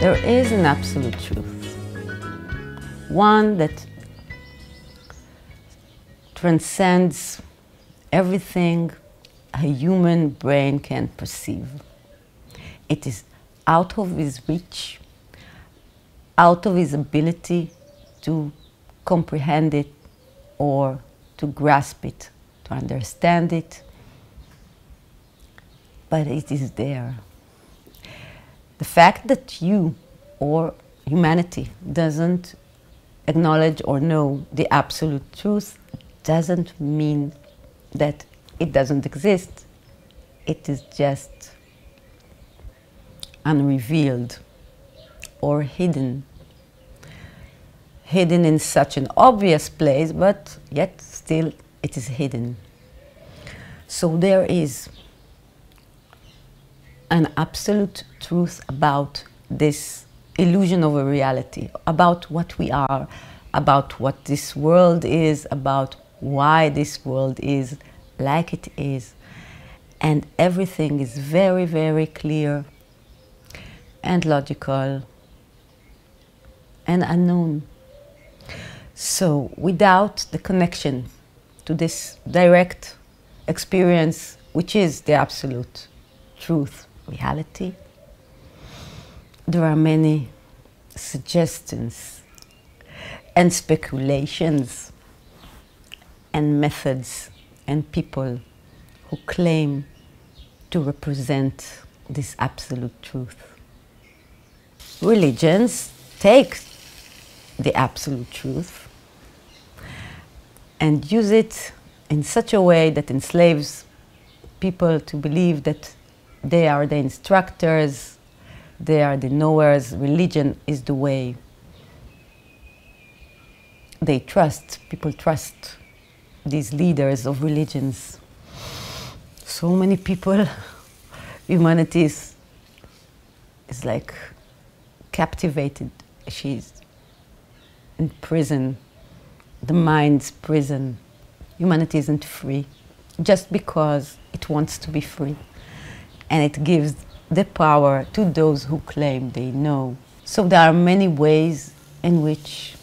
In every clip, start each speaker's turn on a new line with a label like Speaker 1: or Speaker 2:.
Speaker 1: There is an absolute truth, one that transcends everything a human brain can perceive. It is out of his reach, out of his ability to comprehend it or to grasp it, to understand it, but it is there. The fact that you or humanity doesn't acknowledge or know the absolute truth doesn't mean that it doesn't exist. It is just unrevealed or hidden. Hidden in such an obvious place, but yet still it is hidden. So there is an absolute truth about this illusion of a reality, about what we are, about what this world is, about why this world is like it is. And everything is very, very clear and logical and unknown. So without the connection to this direct experience, which is the absolute truth, reality, there are many suggestions and speculations and methods and people who claim to represent this absolute truth. Religions take the absolute truth and use it in such a way that enslaves people to believe that they are the instructors, they are the knowers. Religion is the way they trust. People trust these leaders of religions. So many people, humanity is like captivated. She's in prison, the mind's prison. Humanity isn't free just because it wants to be free. And it gives the power to those who claim they know. So there are many ways in which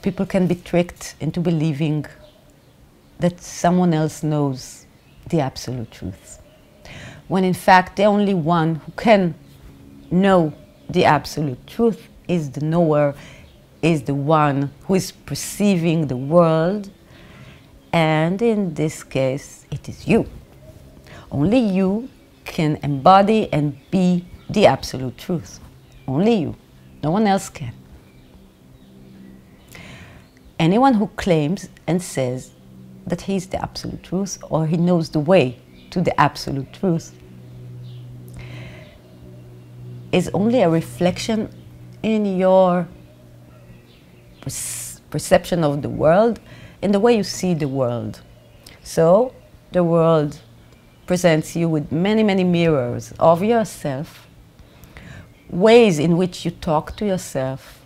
Speaker 1: people can be tricked into believing that someone else knows the absolute truth, when in fact the only one who can know the absolute truth is the knower, is the one who is perceiving the world, and in this case it is you. Only you can embody and be the absolute truth. Only you. No one else can. Anyone who claims and says that he's the absolute truth or he knows the way to the absolute truth is only a reflection in your perception of the world, in the way you see the world. So the world presents you with many, many mirrors of yourself, ways in which you talk to yourself,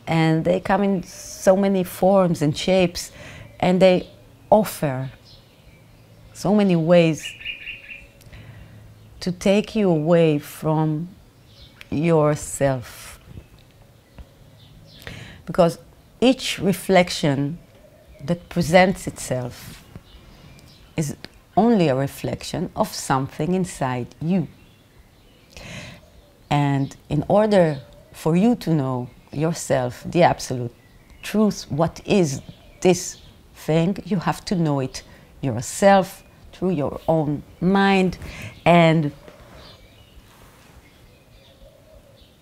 Speaker 1: and they come in so many forms and shapes, and they offer so many ways to take you away from yourself. Because each reflection that presents itself is only a reflection of something inside you. And in order for you to know yourself, the absolute truth, what is this thing, you have to know it yourself through your own mind. And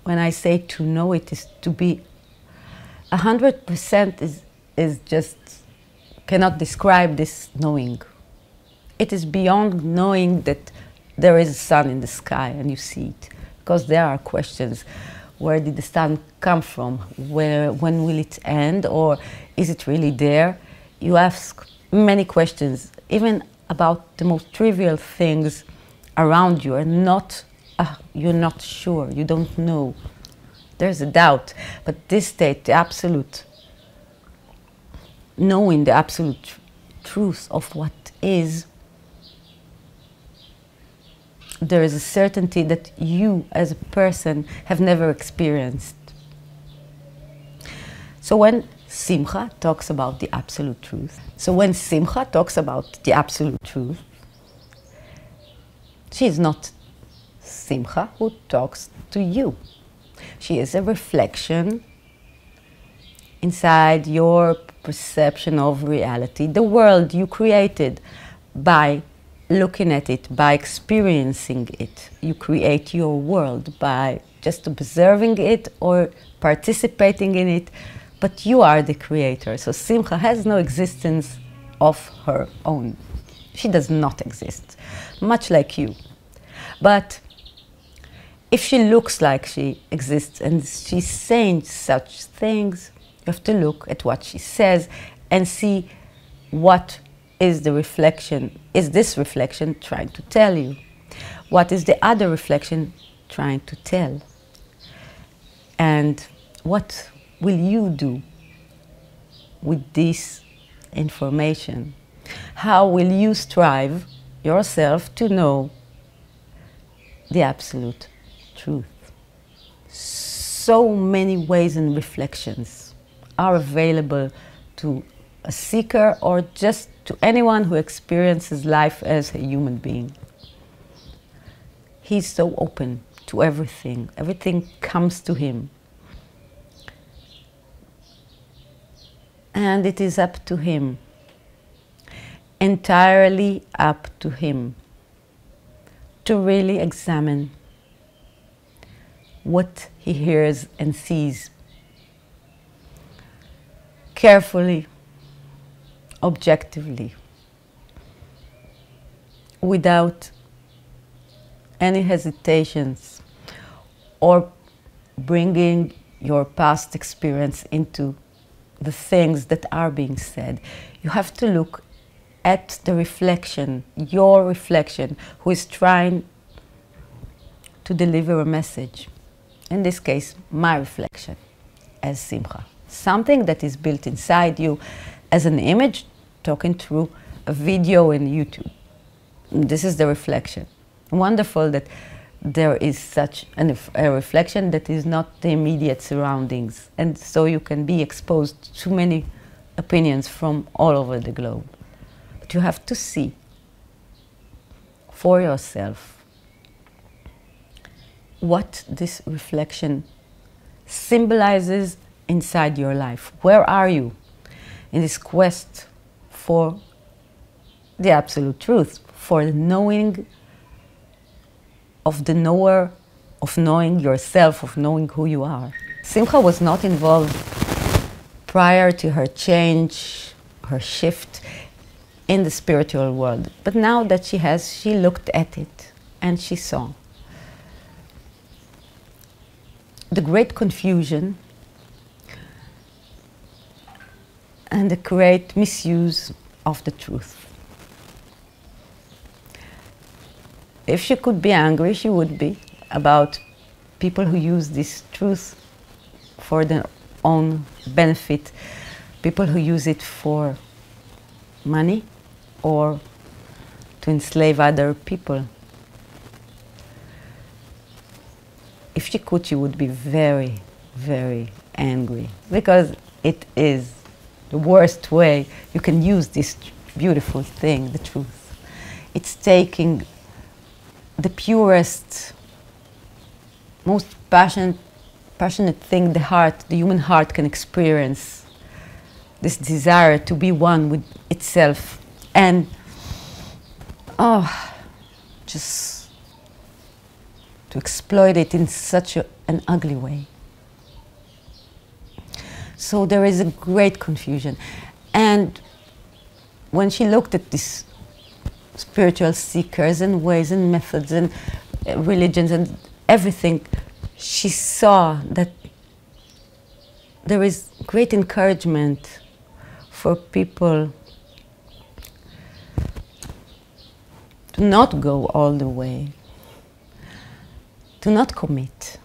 Speaker 1: when I say to know it, is to be 100% is just cannot describe this knowing. It is beyond knowing that there is a sun in the sky and you see it. Because there are questions. Where did the sun come from? When will it end? Or is it really there? You ask many questions, even about the most trivial things around you, and you're not sure, you don't know. There's a doubt. But this state, the absolute, knowing the absolute truth of what is, there is a certainty that you as a person have never experienced. So when Simcha talks about the absolute truth, she is not Simcha who talks to you. She is a reflection inside your perception of reality, the world you created by looking at it, by experiencing it. You create your world by just observing it or participating in it, but you are the creator. So Simcha has no existence of her own. She does not exist, much like you. But if she looks like she exists and she's saying such things, you have to look at what she says and see what is the reflection. Is this reflection trying to tell you? What is the other reflection trying to tell? And what will you do with this information? How will you strive yourself to know the absolute truth? So many ways and reflections are available to a seeker or just to anyone who experiences life as a human being. He's so open to everything. Everything comes to him. And it is up to him, entirely up to him, to really examine what he hears and sees carefully, objectively, without any hesitations or bringing your past experience into the things that are being said. You have to look at the reflection, your reflection, who is trying to deliver a message. In this case, my reflection as Simcha. Something that is built inside you as an image talking through a video in YouTube. This is the reflection. Wonderful that there is such a reflection that is not the immediate surroundings. And so you can be exposed to many opinions from all over the globe. But you have to see for yourself what this reflection symbolizes inside your life. Where are you in this quest for the absolute truth, for the knowing of the knower, of knowing yourself, of knowing who you are? Simcha was not involved prior to her change, her shift in the spiritual world. But now that she has, she looked at it and she saw the great confusion and the great misuse of the truth. If she could be angry, she would be about people who use this truth for their own benefit, people who use it for money or to enslave other people. If she could, she would be very, very angry, because it is the worst way you can use this beautiful thing, the truth. It's taking the purest, most passionate thing the human heart can experience, this desire to be one with itself, and just to exploit it in such an ugly way. So there is a great confusion. And when she looked at these spiritual seekers and ways and methods and religions and everything, she saw that there is great encouragement for people to not go all the way, to not commit,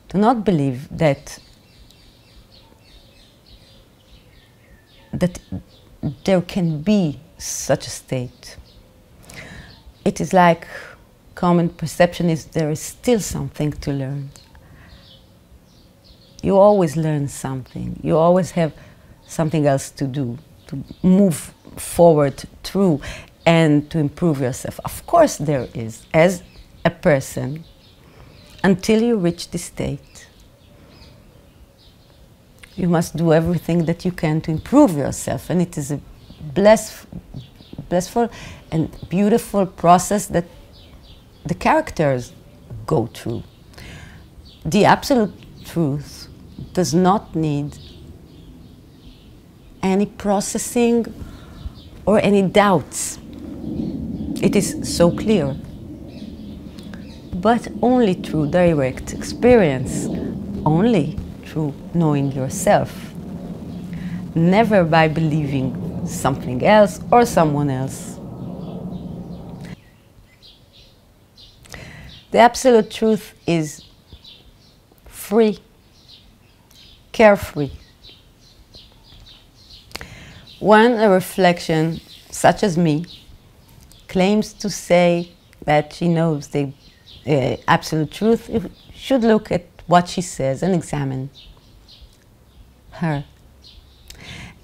Speaker 1: to not believe that there can be such a state. it is like common perception is there is still something to learn. You always learn something. You always have something else to do, to move forward through and to improve yourself. Of course there is, as a person, until you reach this state. You must do everything that you can to improve yourself, and it is a blissful and beautiful process that the characters go through. The absolute truth does not need any processing or any doubts. It is so clear. But only through direct experience, only through knowing yourself. Never by believing something else or someone else. The absolute truth is free, carefree. When a reflection, such as me, claims to say that she knows the absolute truth, you should look at what she says and examine her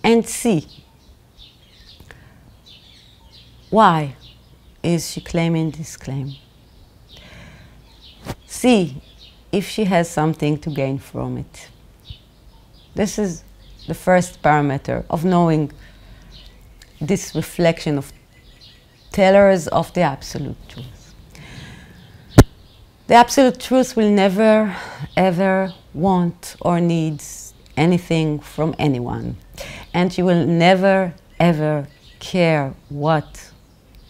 Speaker 1: and see why is she claiming this claim. See if she has something to gain from it. This is the first parameter of knowing this reflection of tellers of the absolute truth. The absolute truth will never ever want or need anything from anyone, and she will never ever care what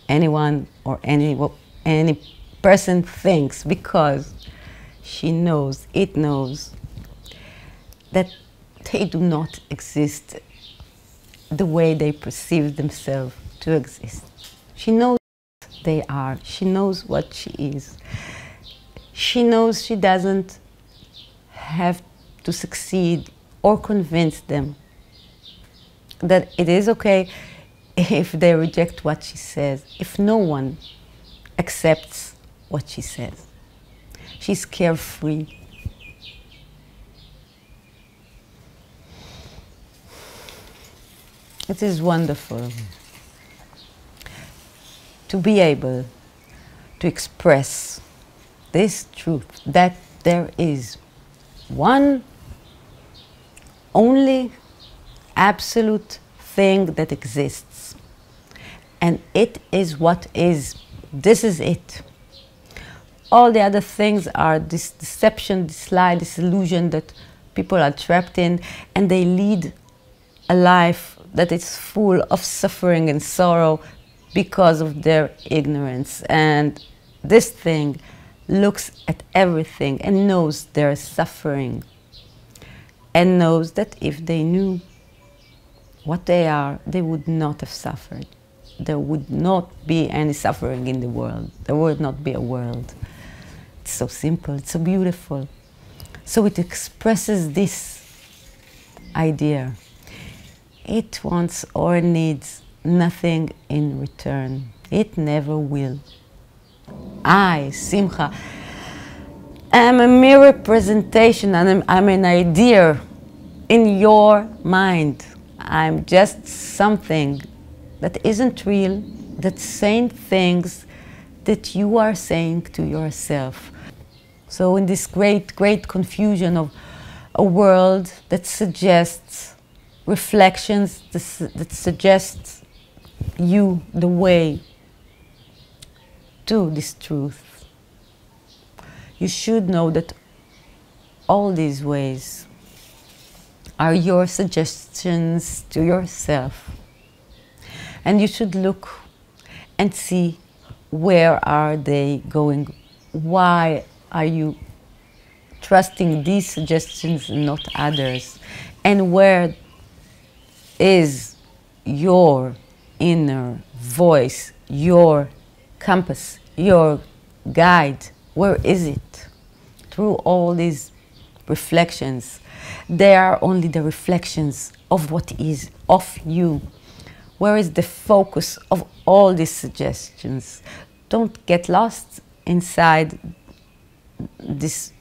Speaker 1: anyone or any person thinks, because she knows, it knows that they do not exist the way they perceive themselves to exist. She knows what they are. She knows what she is. She knows she doesn't have to succeed or convince them that it is okay if they reject what she says, if no one accepts what she says. She's carefree. It is wonderful to be able to express this truth, that there is one only absolute thing that exists, and it is what is. This is it. All the other things are this deception, this lie, this illusion that people are trapped in, and they lead a life that is full of suffering and sorrow because of their ignorance. And this thing looks at everything and knows they're suffering, and knows that if they knew what they are, they would not have suffered. There would not be any suffering in the world. There would not be a world. It's so simple, it's so beautiful. So it expresses this idea. It wants or needs nothing in return. It never will. I, Simcha, am a mere representation, and I'm an idea in your mind. I'm just something that isn't real, that's saying things that you are saying to yourself. So in this great, great confusion of a world that suggests reflections, that suggests you the way to this truth, you should know that all these ways are your suggestions to yourself. And you should look and see, where are they going? Why are you trusting these suggestions and not others? And where is your inner voice, your compass, your guide? Where is it? Through all these reflections, they are only the reflections of what is, of you. Where is the focus of all these suggestions? don't get lost inside these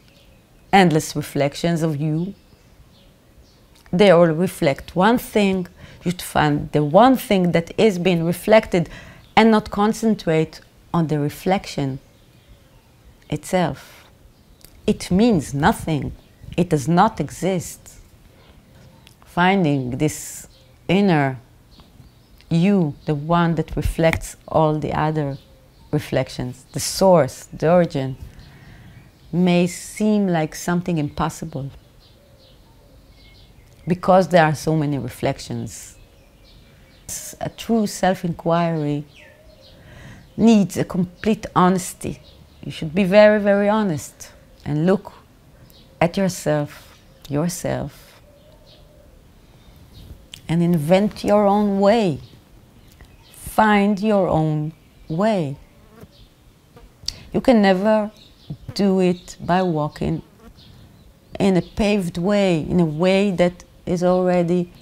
Speaker 1: endless reflections of you. They all reflect one thing. You should find the one thing that is being reflected and not concentrate on the reflection itself. It means nothing. It does not exist. Finding this inner you, the one that reflects all the other reflections, the source, the origin, may seem like something impossible because there are so many reflections. A true self-inquiry needs a complete honesty. You should be very, very honest and look at yourself, and invent your own way. Find your own way. You can never do it by walking in a paved way, in a way that is already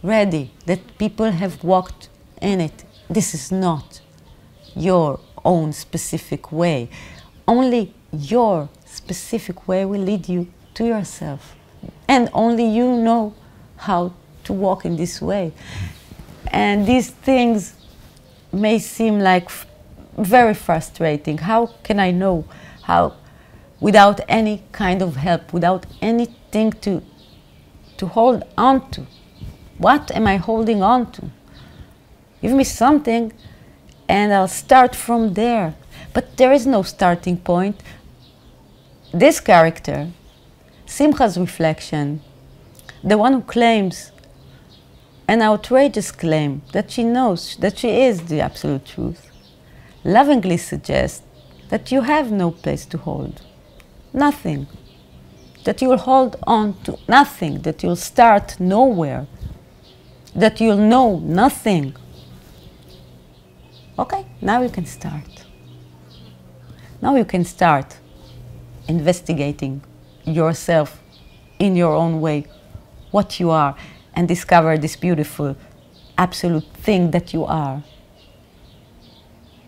Speaker 1: ready, that people have walked in it. This is not your own specific way. Only your specific way will lead you to yourself. And only you know how to walk in this way. And these things may seem like very frustrating. How can I know how, without any kind of help, without anything to hold on to? What am I holding on to? Give me something and I'll start from there. But there is no starting point. This character, Simcha's reflection, the one who claims an outrageous claim that she knows that she is the absolute truth, lovingly suggests that you have no place to hold, nothing, that you'll hold on to nothing, that you'll start nowhere, that you'll know nothing. Okay, now you can start. Now you can start investigating yourself in your own way, what you are, and discover this beautiful, absolute thing that you are.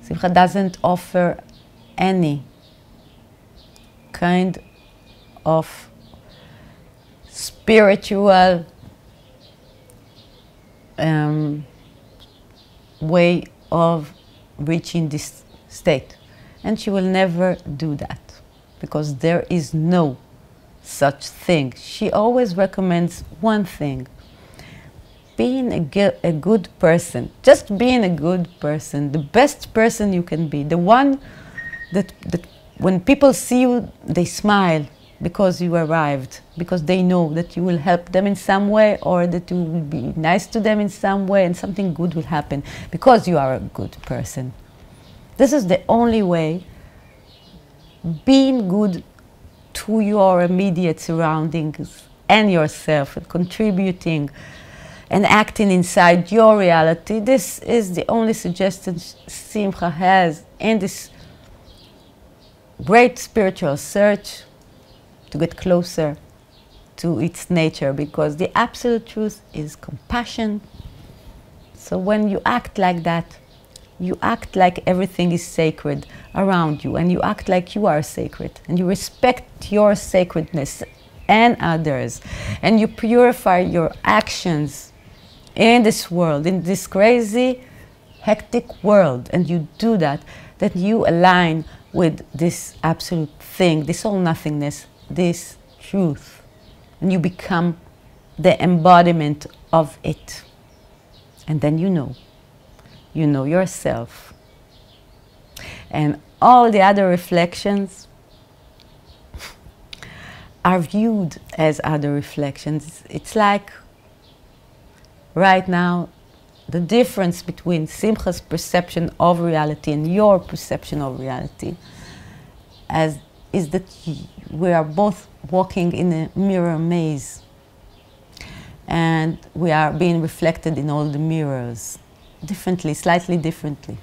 Speaker 1: Simcha doesn't offer any kind of spiritual way of reaching this state. And she will never do that, because there is no such thing. She always recommends one thing: being a good person. Just being a good person, the best person you can be, the one that when people see you, they smile because you arrived, because they know that you will help them in some way, or that you will be nice to them in some way, and something good will happen because you are a good person. This is the only way. Being good to your immediate surroundings and yourself, and contributing and acting inside your reality. This is the only suggestion Simcha has in this great spiritual search to get closer to its nature, because the absolute truth is compassion. So when you act like that, you act like everything is sacred around you, and you act like you are sacred, and you respect your sacredness and others, and you purify your actions in this world, in this crazy, hectic world, and you do that, then you align with this absolute thing, this all-nothingness, this truth, and you become the embodiment of it. And then you know yourself. And all the other reflections are viewed as other reflections. It's like right now, the difference between Simcha's perception of reality and your perception of reality is that we are both walking in a mirror maze, and we are being reflected in all the mirrors differently, slightly differently.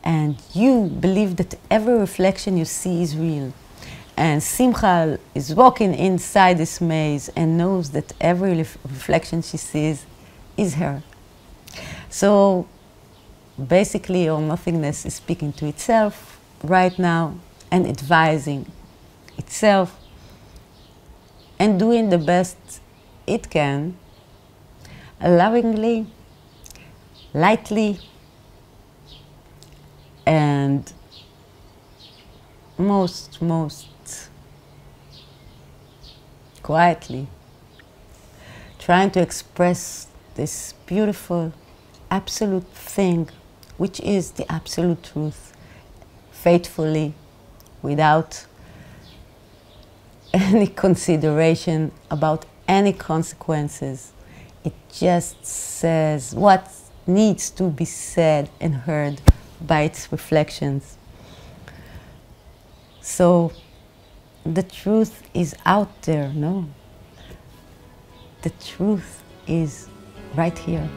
Speaker 1: And you believe that every reflection you see is real. And Simcha is walking inside this maze and knows that every reflection she sees is her. So basically all nothingness is speaking to itself right now and advising itself and doing the best it can, lovingly, lightly, and most quietly, trying to express this beautiful, absolute thing, which is the absolute truth, faithfully, without any consideration about any consequences. It just says what needs to be said and heard by its reflections. So the truth is out there, no? The truth is right here.